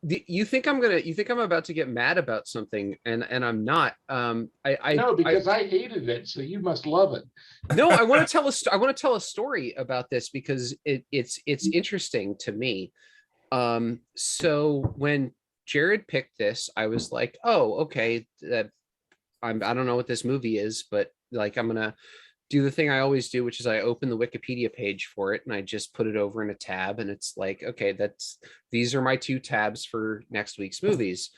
You think I'm about to get mad about something, and I'm not. No, because I hated it, so you must love it. No, I want to I want to tell a story about this because it's interesting to me. So when Jared picked this, I was like, oh, okay, I don't know what this movie is, but like I'm gonna do the thing I always do, which is I open the Wikipedia page for it and I just put it over in a tab, and it's like, okay, these are my two tabs for next week's movies.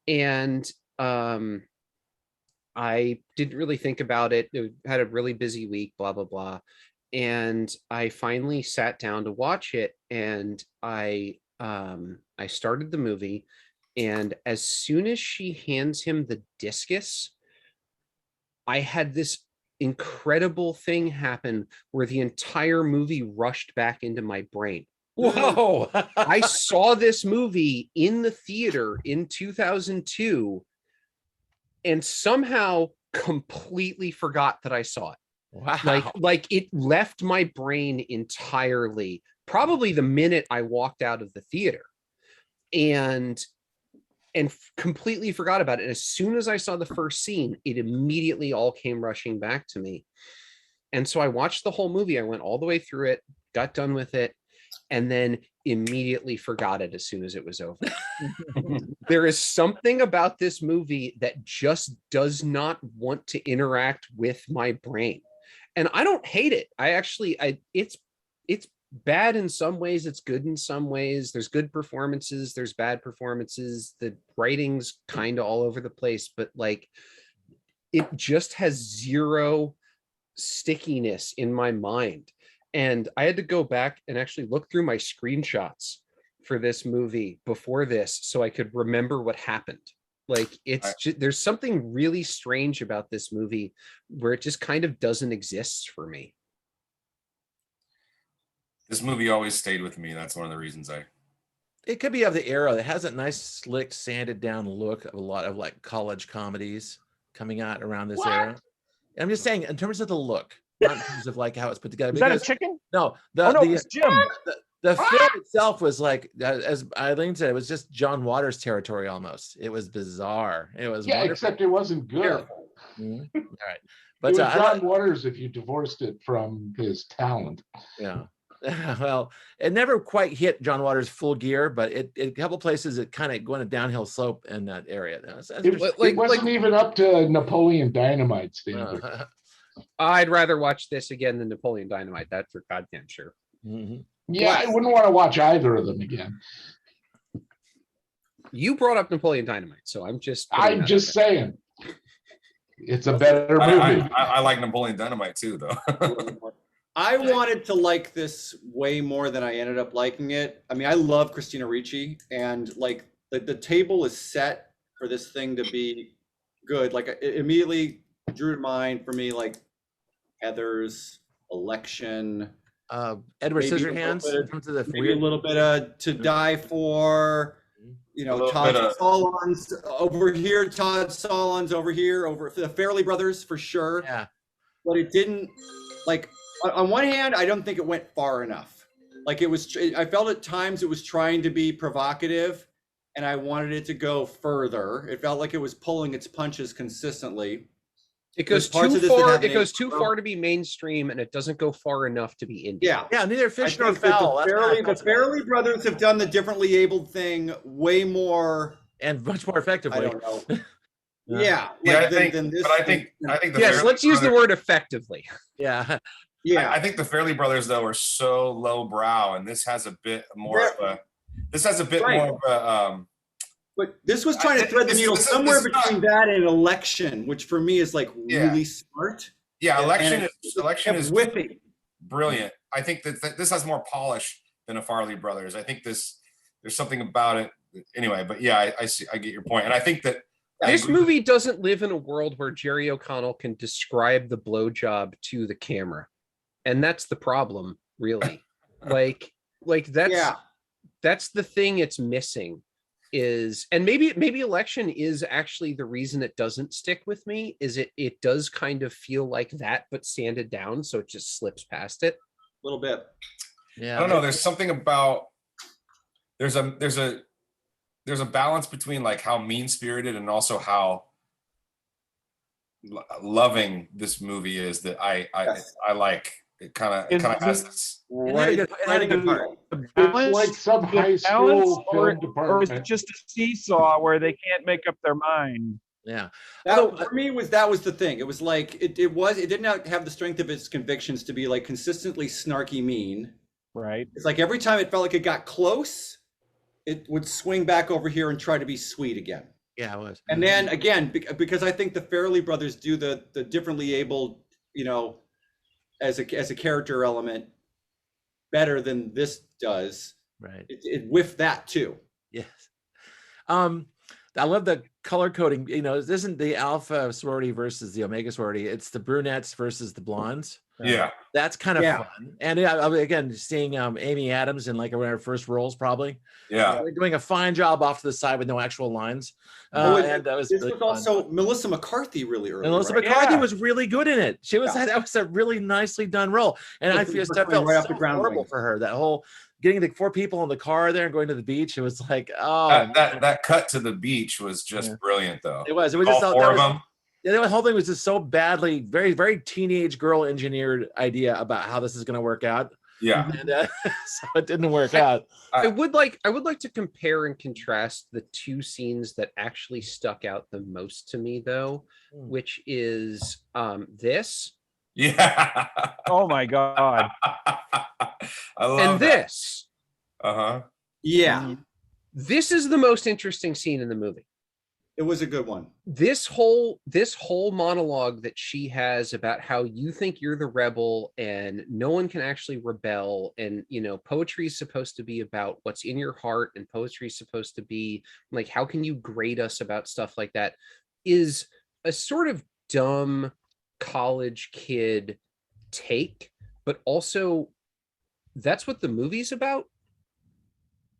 And I didn't really think about it. It had a really busy week, blah blah blah. And I finally sat down to watch it, and I started the movie, and as soon as she hands him the discus, I had this incredible thing happen where the entire movie rushed back into my brain. Whoa. I saw this movie in the theater in 2002 and somehow completely forgot that I saw it. Wow. Like it left my brain entirely, probably the minute I walked out of the theater. And completely forgot about it. And as soon as I saw the first scene, it immediately all came rushing back to me. And so I watched the whole movie. I went all the way through it, got done with it, and then immediately forgot it as soon as it was over. There is something about this movie that just does not want to interact with my brain. And I don't hate it. It's bad in some ways, it's good in some ways. There's good performances, there's bad performances, the writing's kind of all over the place, but like it just has zero stickiness in my mind. And I had to go back and actually look through my screenshots for this movie before this so I could remember what happened. Like there's something really strange about this movie where it just kind of doesn't exist for me. This movie always stayed with me. That's one of the reasons It could be of the era. It has a nice, slick, sanded down look of a lot of like college comedies coming out around this era. I'm just saying, in terms of the look, not in terms of like how it's put together. Is that a chicken? No, it's Jim. The film itself was like, as Eileen said, it was just John Waters territory almost. It was bizarre. It was wonderful. Except it wasn't good. Mm-hmm. All right, but it was John Waters if you divorced it from his talent. Yeah. Well, it never quite hit John Waters' full gear, but a couple places it kind of went a downhill slope in that area. It wasn't even up to Napoleon Dynamite standard. I'd rather watch this again than Napoleon Dynamite. That's for goddamn sure. Mm-hmm. Yeah, I wouldn't want to watch either of them again. You brought up Napoleon Dynamite, so I'm just saying. It's a better movie. I like Napoleon Dynamite too, though. I wanted to like this way more than I ended up liking it. I mean, I love Christina Ricci, and like the table is set for this thing to be good. Like it immediately drew to mind for me like Heathers, Election, Edward Scissorhands, maybe a little bit of To Die For. You know, Todd Solondz over here, Todd Solondz over here, over the Farrelly Brothers for sure. Yeah, but it didn't like. On one hand, I don't think it went far enough. Like I felt at times it was trying to be provocative, and I wanted it to go further. It felt like it was pulling its punches consistently. It goes too far. It goes too far to be mainstream, and it doesn't go far enough to be indie. Yeah. Neither fish nor fowl. The Farrelly Brothers have done the differently abled thing way more and much more effectively. I don't know. Yeah. I think yes. Let's use the word effectively. Yeah. Yeah, I think the Farrelly Brothers though are so lowbrow, and this has a bit more of a. This has a bit more of a. But this was trying to thread the needle somewhere between that and Election, which for me is like really smart. Yeah, Election is whipping, brilliant. I think that this has more polish than a Farrelly Brothers. I think there's something about it anyway. But yeah, I see. I get your point, and I think that. This movie doesn't live in a world where Jerry O'Connell can describe the blowjob to the camera. And that's the problem, really. like that's the thing it's missing is, and maybe Election is actually the reason it doesn't stick with me, is it does kind of feel like that, but sanded down, so it just slips past it. A little bit. Yeah. I don't know. There's something about there's a there's a balance between like how mean spirited and also how loving this movie is that I like. It kind of has this. Right, It had a good part. It's like some high school or film or is it department. just a seesaw where they can't make up their mind? Yeah. That, for me, that was the thing. It was like it did not have the strength of its convictions to be like consistently snarky mean. Right. It's like every time it felt like it got close, it would swing back over here and try to be sweet again. Yeah, it was. And then again, because I think the Farrelly brothers do the differently abled, as a character element better than this does. Right. It whiffed that too. Yes. I love the color coding. This isn't the alpha sorority versus the omega sorority. It's the brunettes versus the blondes. Yeah. That's kind of fun. And again, seeing Amy Adams in like one of her first roles, probably. Yeah. Doing a fine job off to the side with no actual lines. And that was this really was fun. also Melissa McCarthy really early. And Melissa right? McCarthy was really good in it. She was that was a really nicely done role. And I felt right off so the ground horrible wing. for her. That whole getting the 4 people in the car there and going to the beach. It was like, oh, that cut to the beach was just brilliant, though. it was. It was All just four of them. Yeah, the whole thing was just so badly, very, very teenage girl engineered idea about how this is going to work out. Yeah. And so it didn't work out. I would like to compare and contrast the 2 scenes that actually stuck out the most to me, though, which is this. Yeah. Oh my God. I love And that. this. Uh-huh. Yeah, This is the most interesting scene in the movie. it was a good one. This whole monologue that she has about how you think you're the rebel and no one can actually rebel, and poetry is supposed to be about what's in your heart, and poetry is supposed to be like, how can you grade us about stuff like that, is a sort of dumb college kid take, but also that's what the movie's about.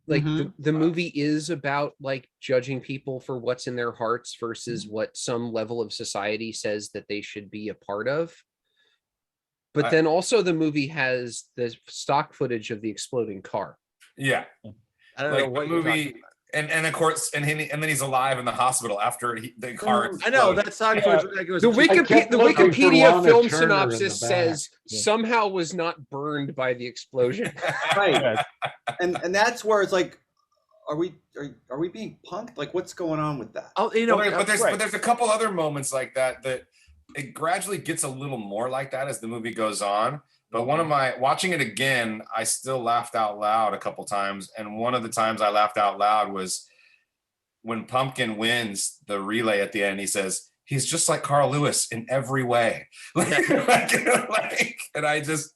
Like the movie is about like judging people for what's in their hearts versus what some level of society says that they should be a part of. But then also the movie has the stock footage of the exploding car. Yeah. I don't know Like what the you're movie, talking about. and of course, and then he's alive in the hospital after the car. I know exploded. that stock footage. Like, it was The kept the looking for Wikipedia Lana film Turner in the synopsis back. says somehow was not burned by the explosion. Right. and that's where it's like, are we being punked? Like, what's going on with that? Oh, but there's a couple other moments like that it gradually gets a little more like that as the movie goes on. But watching it again, I still laughed out loud a couple times. And one of the times I laughed out loud was when Pumpkin wins the relay at the end. He says, he's just like Carl Lewis in every way. And I just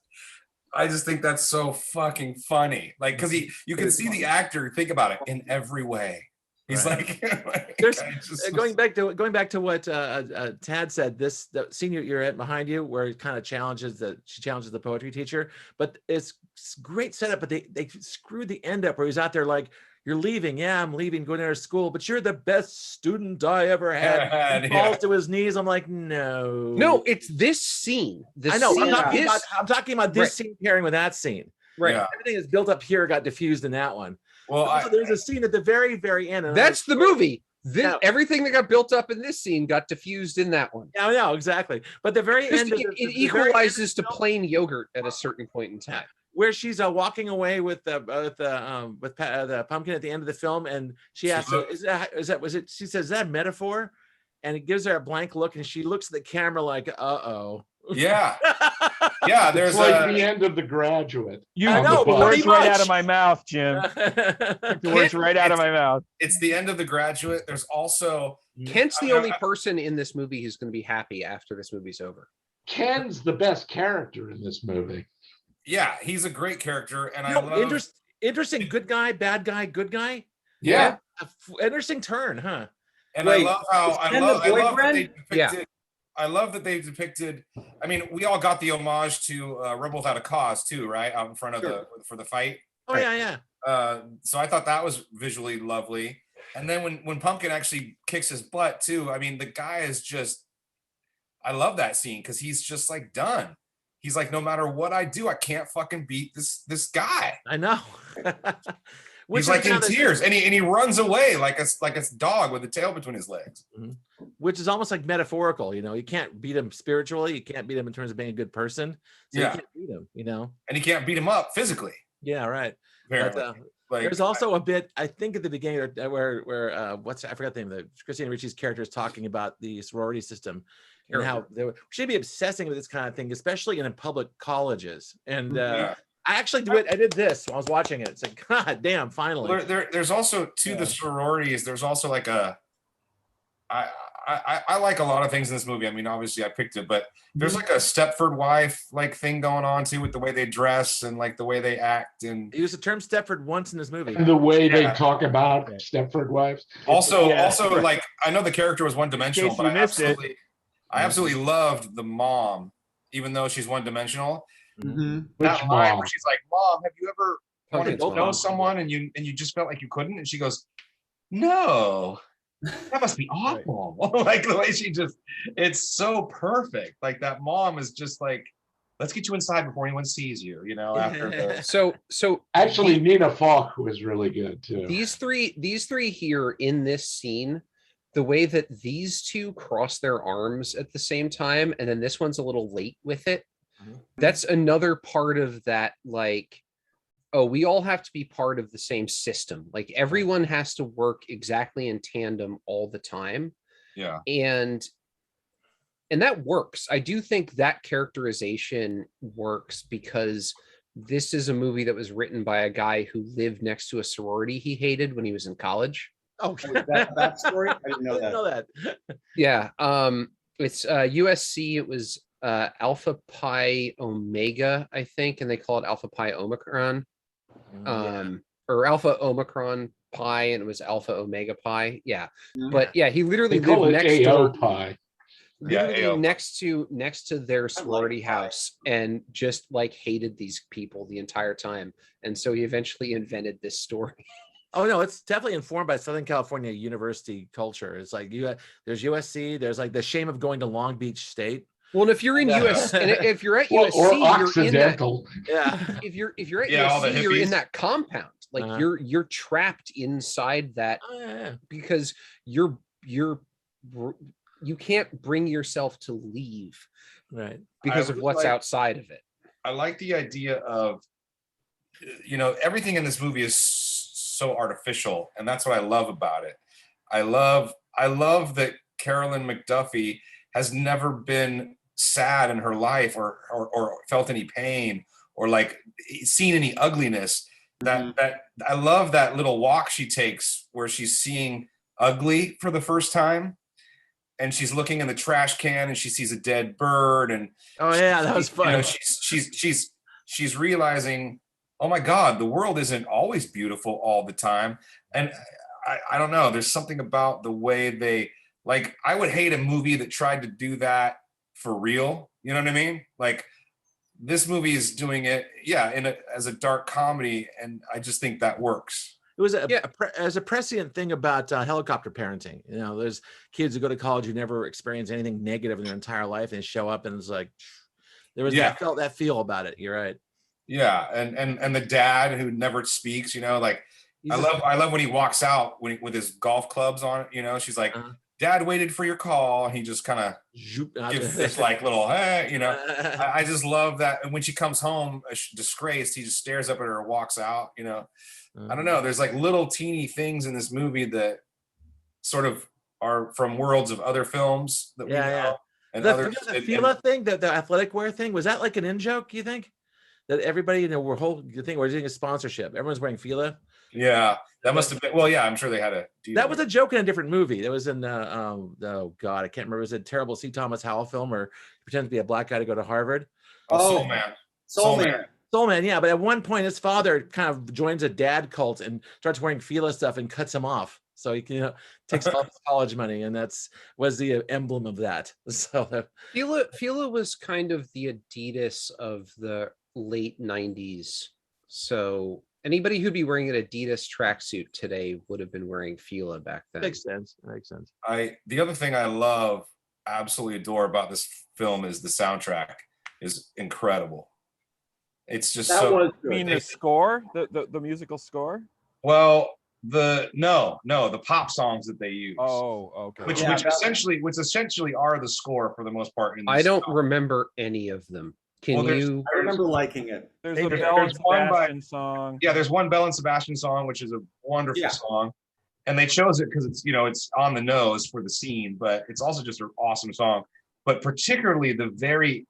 think that's so fucking funny. Like, because you can see the actor think about it in every way. He's like, going back to what Tad said. The scene you're at behind you, where it kind of challenges the poetry teacher, but it's great setup. But they screwed the end up where he's out there like, "You're leaving, yeah, I'm leaving, going to school, but you're the best student I ever had." He falls to his knees. I'm like, no, it's this scene. I know. I'm talking about this scene pairing with that scene. Right. Yeah. Everything that's built up here got diffused in that one. Well, there's a scene at the very, very end. That's the movie. Everything that got built up in this scene got diffused in that one. Yeah, no, exactly. But the very end, it equalizes to plain yogurt at a certain point in time. Where she's walking away with the pumpkin at the end of the film, and she asks, she says, "Is that a metaphor?" And it gives her a blank look, and she looks at the camera like, "Uh-oh." Yeah. Yeah, there's It's like the end of The Graduate. You I know, took the pretty words right much. out of my mouth, Jim. The words right out of my mouth. It's the end of The Graduate. There's also Kent's the only person in this movie who's going to be happy after this movie's over. Ken's the best character in this movie. Yeah, he's a great character, and I love interesting good guy, bad guy, good guy. Yeah, interesting turn, huh? And I love how I love that they depicted. Yeah. I love that they depicted. I mean, we all got the homage to Rebel Without a Cause too, right? Out in front of for the fight. Oh yeah. So I thought that was visually lovely. And then when Pumpkin actually kicks his butt too, I mean, the guy is just. I love that scene because he's just like done. He's like, no matter what I do, I can't fucking beat this guy. I know. Which He's is like in kind of- tears, and he runs away like a dog with a tail between his legs. which is almost like metaphorical, you know. You can't beat him spiritually, you can't beat him in terms of being a good person, so Yeah. you can't beat him, you know. And he can't beat him up physically. Yeah, right. Apparently. But, Like, there's also a bit, I think, at the beginning where I forgot the name of the Christina Ricci's character is talking about the sorority system and how we should be obsessing with this kind of thing, especially in public colleges. And yeah. I actually I did this while I was watching it. It's like, God damn, finally. Well, there's also to the sororities. There's also like I like a lot of things in this movie. I mean, obviously I picked it, but there's like a Stepford wife like thing going on too, with the way they dress and like the way they act. And He used the term Stepford once in this movie. And the way they Yeah. talk about Stepford wives. also Yeah. like, I know the character was one dimensional, case but you I missed it. absolutely loved the mom, even though she's one dimensional. Which That line mom? where she's like, "Mom, have you ever wanted Pumpkin's to know mom. someone and you just felt like you couldn't?" And she goes, "No, that must be awful." Like the way she just, it's so perfect. Like that mom is just like, let's get you inside before anyone sees you, you know, after the So Actually, Nina Falk was really good too. these three here in this scene, the way that these two cross their arms at the same time, and then this one's a little late with it. That's another part of that, like, oh, we all have to be part of the same system. Like everyone has to work exactly in tandem all the time. yeah. And that works. I do think that characterization works because this is a movie that was written by a guy who lived next to a sorority he hated when he was in college. Oh, That story? I didn't know that. Yeah. It's USC. It was Alpha Pi Omega, I think, and they call it Alpha Pi Omicron. Or Alpha Omicron Pi, and it was Alpha Omega Pi. Yeah. But yeah, he literally They call lived it next AO door, pie. literally AO. next to their sorority Pi. house, and just like hated these people the entire time. And so he eventually invented this story. Oh no, it's definitely informed by Southern California university culture. It's like there's USC, there's like the shame of going to Long Beach State. Well, and if you're in US, and if you're at Well, USC, or you're in that. Occidental. Yeah. If you're at Yeah, all the USC, you're in hippies. that compound. Like Uh-huh. you're trapped inside that Oh, yeah. because you can't bring yourself to leave Right. because I of would what's like- outside of it. I like the idea of, you know, everything in this movie is so artificial, and that's what I love about it. I love that Carolyn McDuffie has never been sad in her life or felt any pain or like seen any ugliness. That I love that little walk she takes where she's seeing ugly for the first time, and she's looking in the trash can and she sees a dead bird, and Oh yeah, that was you fun. know, she's realizing, oh my God, the world isn't always beautiful all the time. And I don't know, there's something about the way they, like, I would hate a movie that tried to do that for real. You know what I mean? Like this movie is doing it, as a dark comedy, and I just think that works. It was a prescient thing about helicopter parenting. You know, there's kids who go to college who never experience anything negative in their entire life, and they show up and it's like there was I felt that feel about it. You're right. Yeah, and the dad who never speaks, you know, like I love when he walks out with his golf clubs on, you know, she's like, Dad waited for your call. And he just kind of gives this like little, hey, you know, I just love that. And when she comes home disgraced, he just stares up at her and walks out, you know. I don't know. There's like little teeny things in this movie that sort of are from worlds of other films that we know. And the Fila thing, the athletic wear thing, was that like an in joke, you think? That everybody, you know, we're doing a sponsorship. Everyone's wearing Fila. Yeah, that must have been. Well, yeah, I'm sure they had a. That was a joke in a different movie. That was in oh God, I can't remember. It was a terrible C. Thomas Howell film where he pretends to be a black guy to go to Harvard. Soul Man. Soul Man. Soul Man, yeah. But at one point, his father kind of joins a dad cult and starts wearing Fila stuff and cuts him off. So he takes all his college money, and was the emblem of that. So Fila was kind of the Adidas of the late 90s. So anybody who'd be wearing an Adidas tracksuit today would have been wearing Fila back then. Makes sense. The other thing I absolutely adore about this film is the soundtrack is incredible. It's just You mean the score, the musical score? Well, the pop songs that they use. Oh, okay. Which Yeah, essentially are the score for the most part. In this I don't film. remember any of them. Can Well, there's- you? I remember liking it. There's Hey, the there's Bell and one by- Sebastian song. Yeah, there's one Bell and Sebastian song, which is a wonderful Yeah. song. And they chose it because it's on the nose for the scene, but it's also just an awesome song. But particularly the very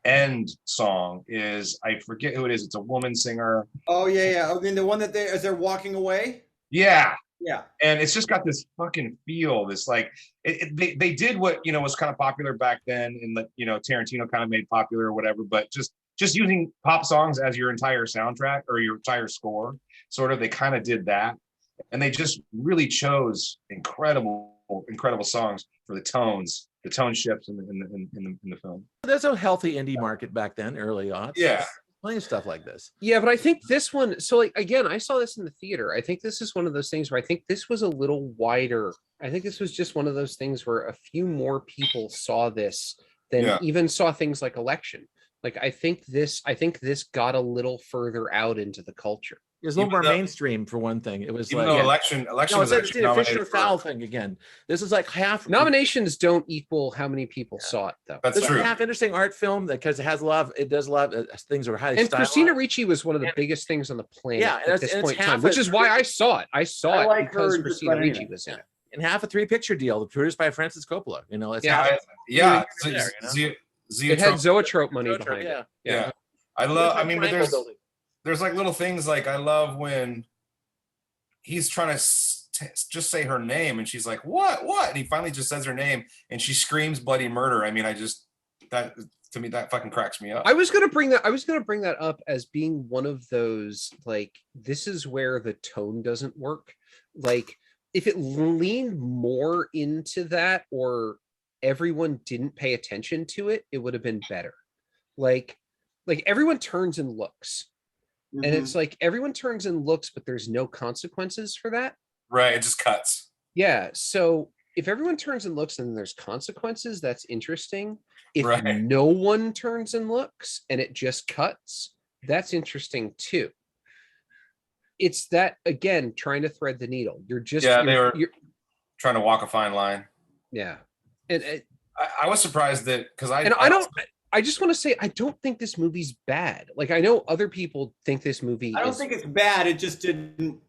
end song is, I forget who it is. It's a woman singer. Oh yeah. I mean, the one that as they're walking away. Yeah. Yeah. And it's just got this fucking feel, this like they did what was kind of popular back then, and Tarantino kind of made popular or whatever, but just using pop songs as your entire soundtrack or your entire score, sort of, they kind of did that. And they just really chose incredible songs for the tone shifts in the film. There's a healthy indie market back then, early aughts. Yeah. Plenty of stuff like this. Yeah, but I think this one. So, like, again, I saw this in the theater. I think this is one of those things where I think this was a little wider. I think this was just one of those things where a few more people saw this than even saw things like Election. Like, I think this got a little further out into the culture. It was a little more mainstream, for one thing. It was Even like though election no, was it's actually a Fisher nominated Fowl for. thing again. This is like half Nominations don't equal how many people saw it, though. That's This is true. a half interesting art film because it does a lot of things that are highly And stylized. Christina Ricci was one of the biggest things on the planet Yeah, and at it's- this and point it's in time, half which a- is why I saw it. I saw I it like her because just Christina about Ricci anything. was in it. And half a 3-picture deal produced by Francis Coppola. It's Yeah. half- Yeah. there, It had Zoetrope money behind yeah. it. Yeah. I mean, but Triangle building. there's like little things, like I love when he's trying to just say her name and she's like, what, and he finally just says her name and she screams bloody murder. I mean, that to me, that fucking cracks me up. I was gonna bring that up as being one of those, like, this is where the tone doesn't work. Like, if it leaned more into that, or everyone didn't pay attention to it, it would have been better. Like everyone turns and looks. And it's like everyone turns and looks, but there's no consequences for that. Right, it just cuts. Yeah. So if everyone turns and looks and there's consequences, that's interesting. If Right. no one turns and looks and it just cuts, that's interesting too. It's that, again, trying to thread the needle. You're trying to walk a fine line. yeah. And I was surprised that because I just want to say, I don't think this movie's bad. Like, I know other people think this movie I don't think it's bad. It just didn't.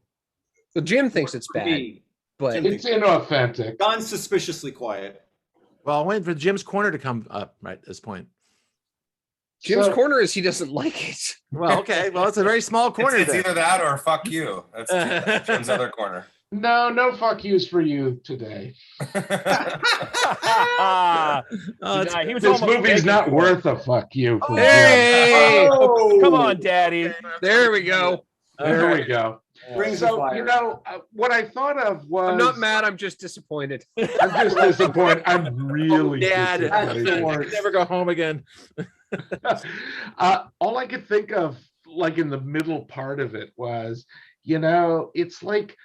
well, Jim thinks it's for bad, me. but It's inauthentic. John's suspiciously quiet. Well, I'm waiting for Jim's Corner to come up right at this point. Jim's So- corner is he doesn't like it. Well, okay. Well, it's a very small corner it's there. either that or fuck you. That's Jim's other corner. No fuck yous for you today. Ah, Oh, it's- yeah, he was This almost movie's begging not for it. worth a fuck you. From Jim. Hey, Oh, Come on, Daddy. there we go. There we go. Brings the So, fire. what I thought of was... I'm not mad. I'm just disappointed. I'm just disappointed. I'm really Dad, disappointed. I could never go home again. All I could think of, like in the middle part of it, was, it's like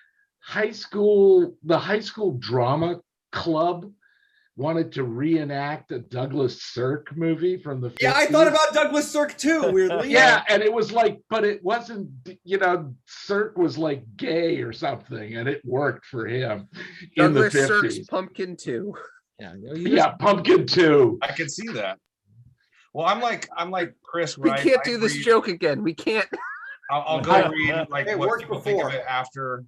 the high school drama club wanted to reenact a Douglas Sirk movie from the 50s. Yeah, I thought about Douglas Sirk too, weirdly. Yeah, and it was like, but it wasn't, Sirk was like gay or something, and it worked for him in the Douglas Sirk's 50s. Pumpkin 2. Yeah, Yeah, Pumpkin 2. I can see that. Well, I'm like Chris. We Right? can't do this read- joke again. We can't. I'll go read like It what worked people think of before. it after.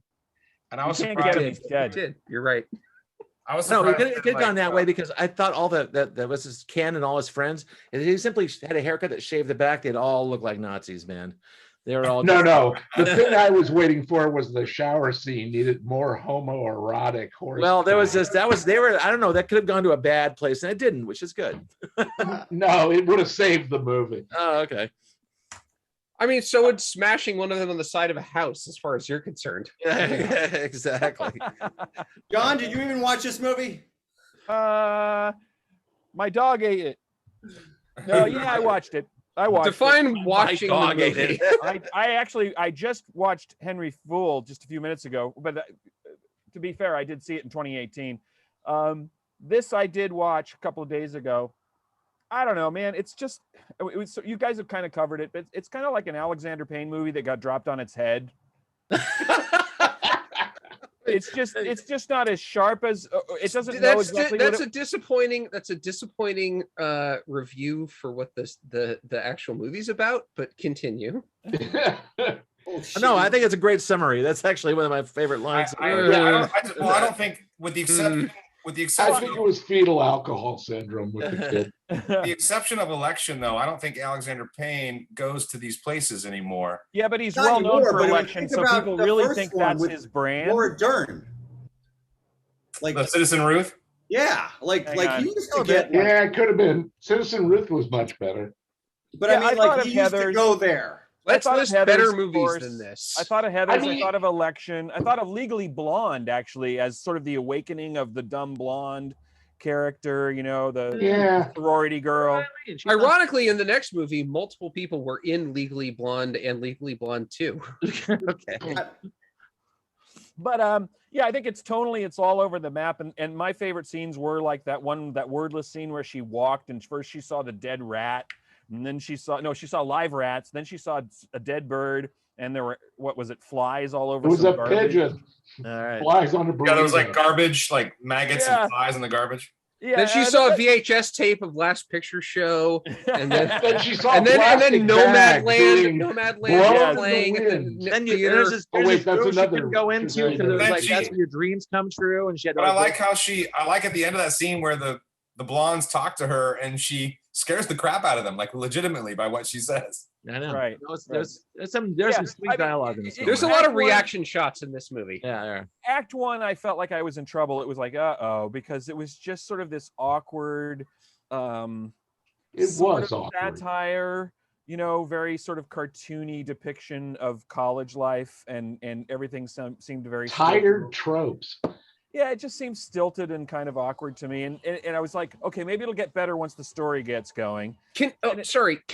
And I You was can't surprised. get him. He's dead. Did. You're right. I was No, surprised. it could have gone that like, way because I thought all that was his Ken and all his friends, and he simply had a haircut that shaved the back. They'd all look like Nazis, man. They were all No. The thing I was waiting for was the shower scene needed more homoerotic horse. Well, there was this. They were. I don't know. That could have gone to a bad place, and it didn't, which is good. No, it would have saved the movie. Oh, okay. I mean, so would smashing one of them on the side of a house, as far as you're concerned. Yeah, exactly. John, did you even watch this movie? My dog ate it. No, yeah, I watched it. I watched Define it. watching the dog ate movie. it. I just watched Henry Fool just a few minutes ago, but to be fair, I did see it in 2018. This I did watch a couple of days ago. I don't know, man. It's just, you guys have kind of covered it, but it's kind of like an Alexander Payne movie that got dropped on its head. it's just not as sharp as it doesn't know exactly that's what a disappointing review for what the actual movie's about, but continue. Oh, shit. No, I think it's a great summary. That's actually one of my favorite lines. I don't think, with the exception, I think it was fetal alcohol syndrome with the kid. the exception of Election, though, I don't think Alexander Payne goes to these places anymore. Yeah, but he's Not well known anymore, for but Election, think so about people the really first think one that's with his brand. Laura Dern. Like, The Citizen Ruth? yeah, like Hang on. he used to get. Yeah, it could have been. Citizen Ruth was much better. But Yeah, I mean, I thought like of he used to Heathers. go there. Let's thought of list Heathers, better of movies course. than this. I thought of Heathers. I mean- thought of Election. I thought of Legally Blonde, actually, as sort of the awakening of the dumb blonde character. You know, the Yeah. sorority girl. Ironically, in the next movie, multiple people were in Legally Blonde and Legally Blonde 2. Okay. But yeah, I think it's tonally, it's all over the map. And my favorite scenes were like that wordless scene where she walked and first she saw the dead rat, and then she saw live rats, then she saw a dead bird, and there were, what was it, flies all over. It was some a garbage. pigeon. All right. Flies on the burrito. Yeah, there was like garbage, like maggots Yeah. and flies in the garbage. Yeah, Then she and saw a VHS tape of Last Picture Show, and then Then she saw and then plastic Nomad bag being Land blown was in the playing at the wind. Then theater. there's this Oh, wait, room that's she another couldn't go into design. because it was Then like she- that's where your dreams come true, and she had. to But I go- like how I like at the end of that scene where the blondes talk to her and she scares the crap out of them, like legitimately, by what she says. I know. Right. There's some Yeah, sweet I mean, dialogue in this. There's a one. lot of Act one- reaction shots in this movie. Yeah. Act 1, I felt like I was in trouble. It was like, uh-oh, because it was just sort of this awkward It sort was of awkward. satire, you know, very sort of cartoony depiction of college life, and everything seemed very Tired stilted. tropes. Yeah, it just seemed stilted and kind of awkward to me, and I was like, okay, maybe it'll get better once the story gets going. Can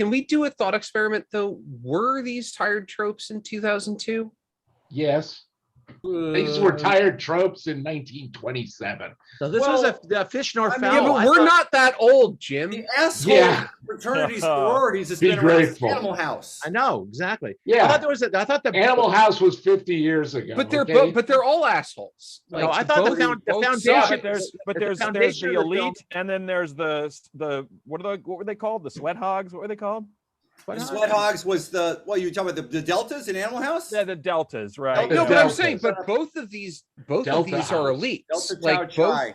we do a thought experiment though? Were these tired tropes in 2002? Yes. These were tired tropes in 1927. So this Well, was a fish nor I mean, fowl. Yeah, but I we're thought- not that old, Jim. The asshole Yeah. fraternities, sororities has Be been around grateful. since Animal House. I know exactly. I Yeah. thought there was. I thought the Animal House was 50 years ago. But they're okay? but they're all assholes. No, I thought the both foundation- Yeah, sides. but there's the foundation of the film- elite, and then there's the what were they called? The sweat hogs? What were they called? The Sweat Hogs was the, what, you talking about the Deltas in Animal House? Yeah, the deltas, right? The No, but I'm Deltas. saying, but both of these Delta are House. elites. Delta Tau Like Chi.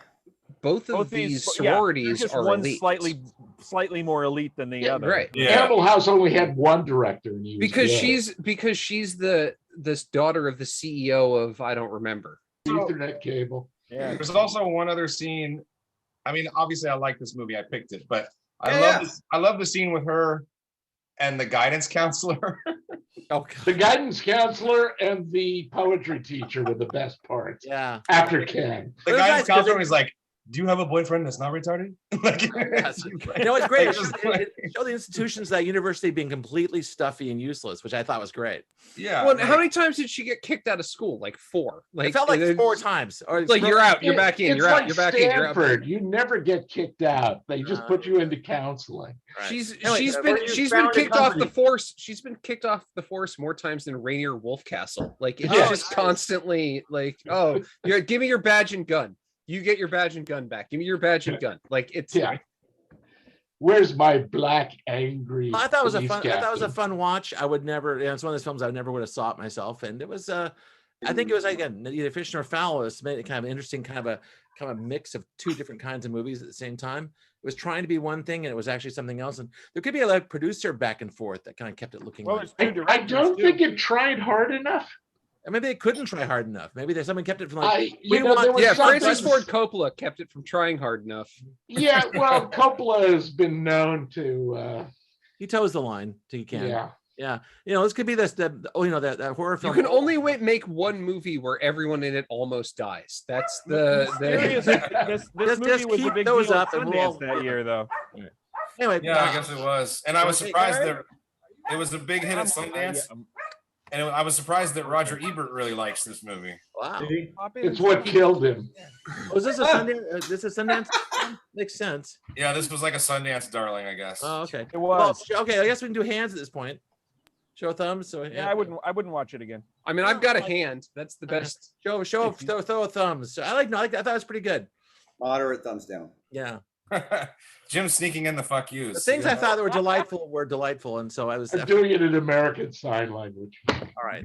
both of Both these yeah, sororities just are one elites. slightly more elite than the Yeah, other. right. Yeah. Animal House only had one director. And he was Because she's this daughter of the CEO of I don't remember. Ethernet cable. Yeah. There's also one other scene. I mean, obviously, I like this movie. I picked it, but Yeah. I love the scene with her and the guidance counselor. Oh, The guidance counselor and the poetry teacher were the best parts. yeah. After Ken. The Those guidance guys- 'cause counselor they- was like, "Do you have a boyfriend that's not retarded?" Like, Yes. You know, it's great. It's just It showed the institutions of that university being completely stuffy and useless, which I thought was great. yeah. Well, like- how many times did she get kicked out of school? Like 4. Like It felt like it- 4 times. Or Like you're out, you're back in, It's you're out, like you're back in, you're out. Stanford. You never get kicked out. They just Uh, put you into counseling. Right. She's Anyway, she's where been you she's been found a kicked off the company. force. She's been kicked off the force more times than Rainier Wolfcastle. Like it's Oh, just nice. constantly like, oh, give me your badge and gun. You get your badge and gun back. Give me your badge and gun. Like it's Yeah. Where's my black angry? I thought it was a police fun. I thought it was a captain? fun watch. I would never. It's one of those films I never would have sought myself, and it was. I think it was again neither fish nor fowl. It was made kind of an interesting kind of mix of 2 different kinds of movies at the same time. It was trying to be one thing, and it was actually something else. And there could be a like producer back and forth that kind of kept it looking. Well, like, there's 2 I directors, don't too. think it tried hard enough. and maybe they couldn't try hard enough. Maybe there's someone kept it from like. We There want- was yeah, something- Francis Ford Coppola kept it from trying hard enough. Yeah, well, Coppola has been known to. He toes the line till you can. Yeah. Yeah. You know, this could be that horror You film. can only make one movie where everyone in it almost dies. That's the Seriously, this Just movie was a keep big those deal up at and we'll- Sundance that year, though. Anyway. yeah, I guess it was, and I was Okay, surprised Gary? that it was a big hit at Sundance, and I was surprised that Roger Ebert really likes this movie. Wow. It's what killed him. Was this a Sundance? This is Sundance? Makes sense. Yeah, this was like a Sundance darling, I guess. Oh, okay. It was. Well, okay, I guess we can do hands at this point. Show a thumbs. So Yeah, I wouldn't watch it again. I mean, I've got a hand. That's the best. Throw a thumbs. So I like. No, I thought it was pretty good. Moderate thumbs down. Yeah. Jim sneaking in the fuck yous. The things I thought that were delightful, and so I was I'm doing it in American Sign Language. all right.